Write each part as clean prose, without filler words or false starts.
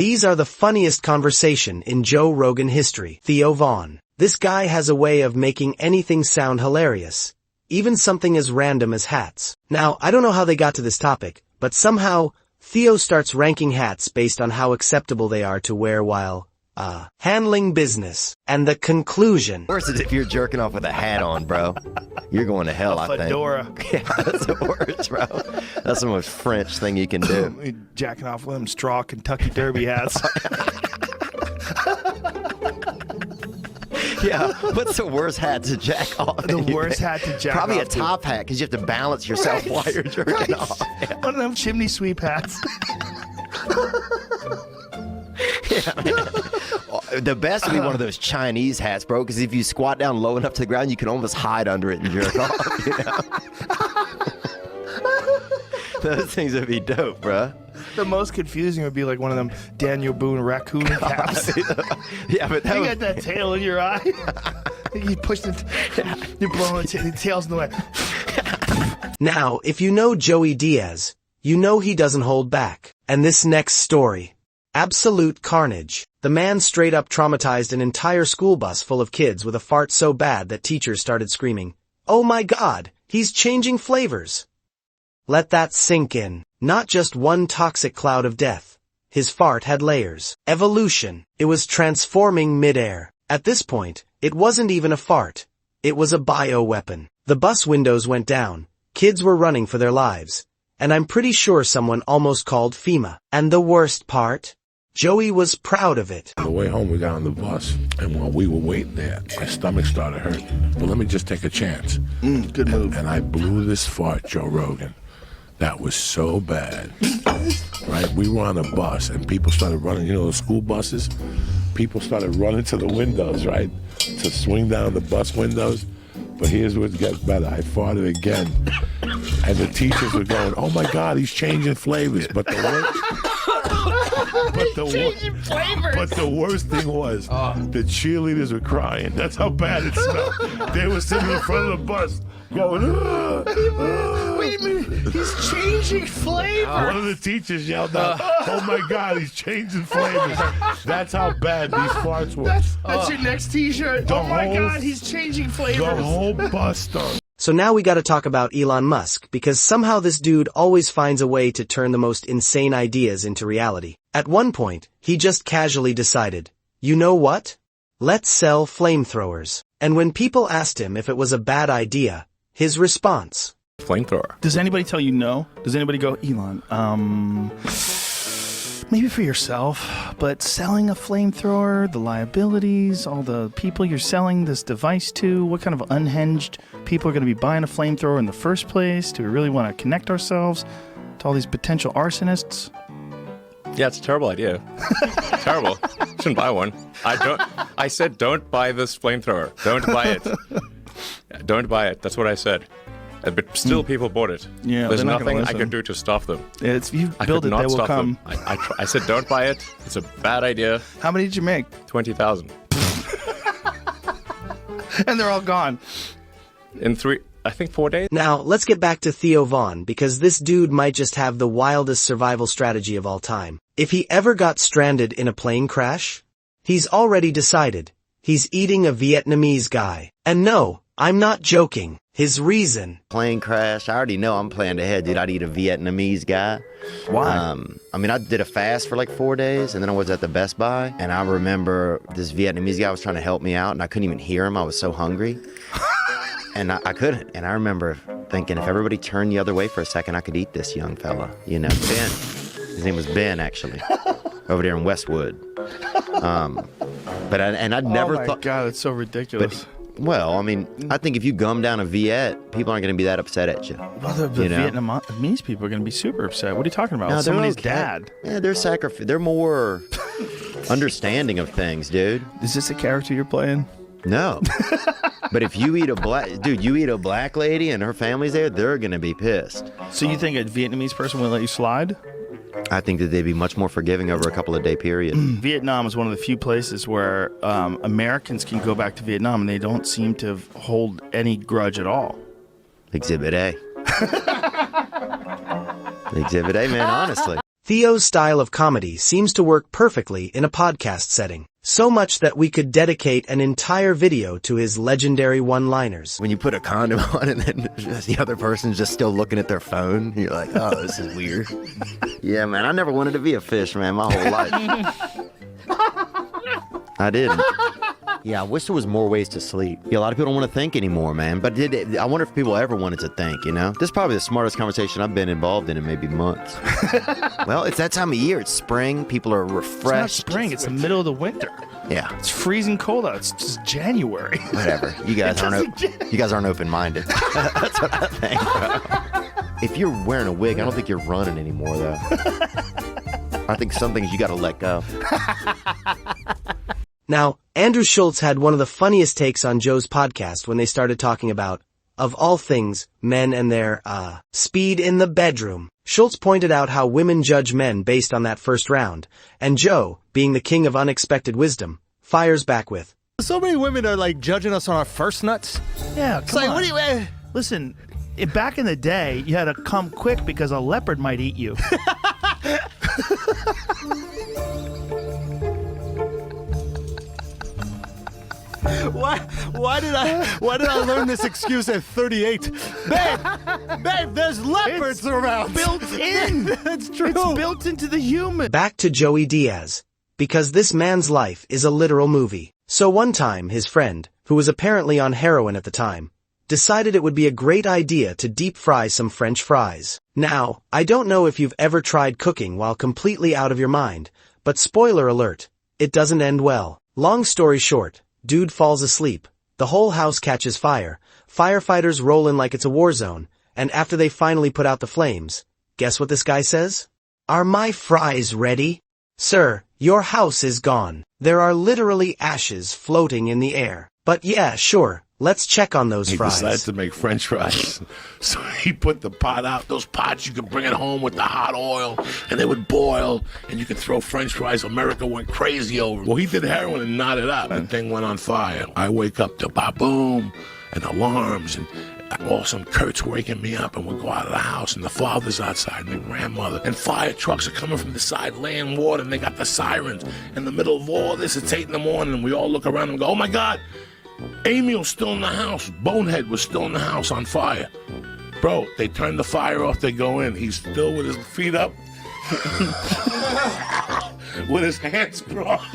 These are the funniest conversation in Joe Rogan history. Theo Von. This guy has a way of making anything sound hilarious. Even something as random as hats. Now, I don't know how they got to this topic, but somehow, Theo starts ranking hats based on how acceptable they are to wear while, handling business. And the conclusion. Worse is if you're jerking off with a hat on, bro. You're going to hell, I think. Fedora. Yeah, that's the worst, bro. That's the most French thing you can do. Jacking off with them straw Kentucky Derby hats. Yeah, what's the worst hat to jack off? The worst hat to jack Probably off. Probably a top hat, because you have to balance yourself while you're jerking off. Yeah. One of them chimney sweep hats. Yeah, the best would be one of those Chinese hats, bro, because if you squat down low enough to the ground, you can almost hide under it and jerk off, you know? Those things would be dope, bro. The most confusing would be like one of them Daniel Boone raccoon caps. Yeah, but that you got that tail in your eye. You push you're blowing the tail's in the way. Now, if you know Joey Diaz, you know he doesn't hold back. And this next story. Absolute carnage. The man straight up traumatized an entire school bus full of kids with a fart so bad that teachers started screaming, "Oh my God, he's changing flavors." Let that sink in. Not just one toxic cloud of death. His fart had layers. Evolution. It was transforming midair. At this point, it wasn't even a fart. It was a bioweapon. The bus windows went down. Kids were running for their lives. And I'm pretty sure someone almost called FEMA. And the worst part? Joey was proud of it. On the way home, we got on the bus, and while we were waiting there, my stomach started hurting. But let me just take a chance. Good move. And I blew this fart, Joe Rogan. That was so bad. Right? We were on a bus, and people started running. You know, the school buses? People started running to the windows, right? To swing down the bus windows. But here's what gets better. I farted again. And the teachers were going, "Oh my God, he's changing flavors." But the worst thing was, the cheerleaders were crying. That's how bad it smelled. They were sitting in front of the bus going, Wait a minute, he's changing flavor. One of the teachers yelled out, "Oh my God, he's changing flavors." That's how bad these farts were. That's your next t-shirt. Oh my God, he's changing flavors. The whole bus stunk. So now we gotta talk about Elon Musk, because somehow this dude always finds a way to turn the most insane ideas into reality. At one point, he just casually decided, you know what? Let's sell flamethrowers. And when people asked him if it was a bad idea, his response. Flamethrower. Does anybody tell you no? Does anybody go, Elon, maybe for yourself, but selling a flamethrower, the liabilities, all the people you're selling this device to, what kind of unhinged people are going to be buying a flamethrower in the first place? Do we really want to connect ourselves to all these potential arsonists? Yeah, it's a terrible idea. Terrible. Shouldn't buy one. I said don't buy this flamethrower. Don't buy it. Don't buy it. That's what I said. But still, people bought it. Yeah, there's they're not nothing gonna I listen. can do to stop them. If you I build could it, not they will stop come. them. I said don't buy it. It's a bad idea. How many did you make? 20,000 And they're all gone. in 4 days. Now, let's get back to Theo Von, because this dude might just have the wildest survival strategy of all time. If he ever got stranded in a plane crash, he's already decided. He's eating a Vietnamese guy. And no, I'm not joking. His reason. Plane crash. I already know I'm planned ahead, dude. I'd eat a Vietnamese guy. Why? I mean, I did a fast for like 4 days, and then I was at the Best Buy, and I remember this Vietnamese guy was trying to help me out, and I couldn't even hear him. I was so hungry. And I couldn't. And I remember thinking, if everybody turned the other way for a second, I could eat this young fella. You know, Ben. His name was Ben, actually. Over there in Westwood. But I'd never thought... Oh my God, it's so ridiculous. Well, I mean, I think if you gum down a Viet, people aren't going to be that upset at you. Well, the Vietnamese people are going to be super upset. What are you talking about? No, Somebody's okay. dad. Yeah, they're more understanding of things, dude. Is this a character you're playing? No. But if you eat a black lady and her family's there, they're going to be pissed. So you think a Vietnamese person will let you slide? I think that they'd be much more forgiving over a couple of day period. Vietnam is one of the few places where Americans can go back to Vietnam and they don't seem to hold any grudge at all. Exhibit A. Exhibit A, man, honestly. Theo's style of comedy seems to work perfectly in a podcast setting. So much that we could dedicate an entire video to his legendary one-liners. When you put a condom on and then the other person's just still looking at their phone, you're like, oh, this is weird. Yeah, man, I never wanted to be a fish, man, my whole life. I didn't. Yeah, I wish there was more ways to sleep. Yeah, a lot of people don't want to think anymore, man. But I wonder if people ever wanted to think, you know? This is probably the smartest conversation I've been involved in maybe months. Well, it's that time of year. It's spring. People are refreshed. It's not spring. It's the middle of the winter. Yeah. It's freezing cold out. It's just January. Whatever. You guys aren't open-minded. That's what I think, bro. If you're wearing a wig, I don't think you're running anymore, though. I think some things you got to let go. Now, Andrew Schulz had one of the funniest takes on Joe's podcast when they started talking about, of all things, men and their, speed in the bedroom. Schulz pointed out how women judge men based on that first round, and Joe, being the king of unexpected wisdom, fires back with, so many women are like judging us on our first nuts. Yeah, It's come like, on. what do you... Listen, back in the day, you had to come quick because a leopard might eat you. Why did I learn this excuse at 38? Babe, there's leopards around. Built in. It's true. It's built into the human. back to Joey Diaz. Because this man's life is a literal movie. So one time, his friend, who was apparently on heroin at the time, decided it would be a great idea to deep fry some French fries. Now, I don't know if you've ever tried cooking while completely out of your mind, but spoiler alert, it doesn't end well. Long story short, dude falls asleep, the whole house catches fire, firefighters roll in like it's a war zone, and after they finally put out the flames, guess what this guy says? Are my fries ready? Sir, your house is gone. There are literally ashes floating in the air. But yeah, sure, let's check on those He fries. decided to make French fries. So he put the pot out. Those pots, you could bring it home with the hot oil, and they would boil, and you could throw French fries. America went crazy over. Well, he did heroin and knotted up. That thing went on fire. I wake up to ba-boom, and alarms, and all of a sudden Kurt's waking me up, and we go out of the house, and the father's outside, and the grandmother, and fire trucks are coming from the side laying water, and they got the sirens. In the middle of all this, it's 8 in the morning, and we all look around and go, oh my God, Emil's still in the house. Bonehead was still in the house on fire. Bro, they turn the fire off, they go in. He's still with his feet up, with his hands crossed,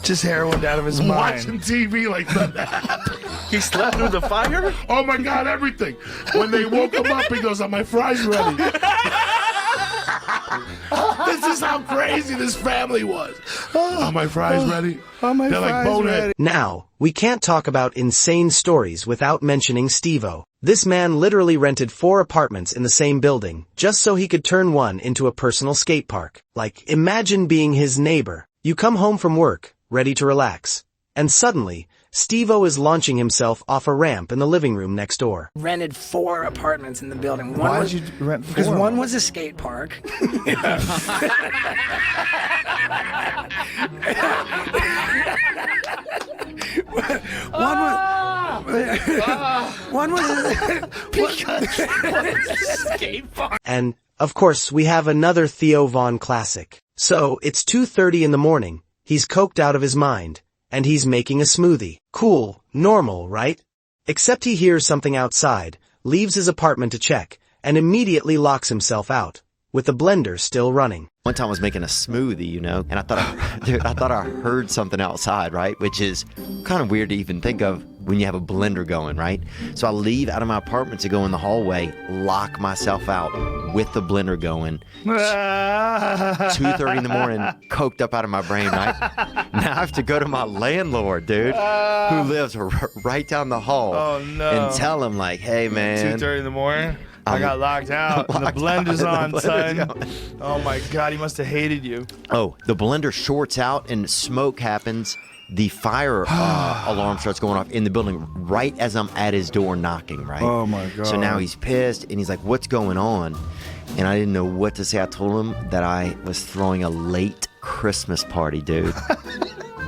Just heroin out of his mind. watching TV like that. He slept through the fire? Oh my God, everything. When they woke him up, he goes, are my fries ready? This is how crazy this family was. Are my fries ready? Are my They're like fries Bonehead. ready? Now, we can't talk about insane stories without mentioning Steve-O. This man literally rented 4 apartments in the same building, just so he could turn one into a personal skate park. Like, imagine being his neighbor. You come home from work, ready to relax, and suddenly, Steve-O is launching himself off a ramp in the living room next door. Rented 4 apartments in the building. Why would you rent 4? Because one was a skate park. One was a skate park. And, of course, we have another Theo Von classic. So, it's 2:30 in the morning, he's coked out of his mind, and he's making a smoothie. Cool, normal, right? Except he hears something outside, leaves his apartment to check, and immediately locks himself out, with the blender still running. One time I was making a smoothie, you know, and I thought I heard something outside, right? Which is kind of weird to even think of when you have a blender going, right? So I leave out of my apartment to go in the hallway, lock myself out with the blender going. 2:30 in the morning, coked up out of my brain, right? Now I have to go to my landlord, dude, who lives right down the hall. Oh, no. And tell him like, hey, man. 2:30 in the morning? I got locked out. And the blender's on, son. Oh my God, he must have hated you. Oh, the blender shorts out and smoke happens. The fire alarm starts going off in the building right as I'm at his door knocking, right? Oh my God. So now he's pissed and he's like, what's going on? And I didn't know what to say. I told him that I was throwing a late Christmas party, dude.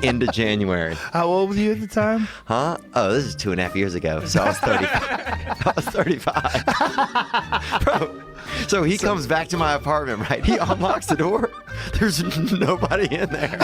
into January. How old were you at the time? Huh? Oh, this is 2.5 years ago. So I was 30. I was 35. Bro. So he comes back to my apartment, right? He unlocks the door. There's nobody in there.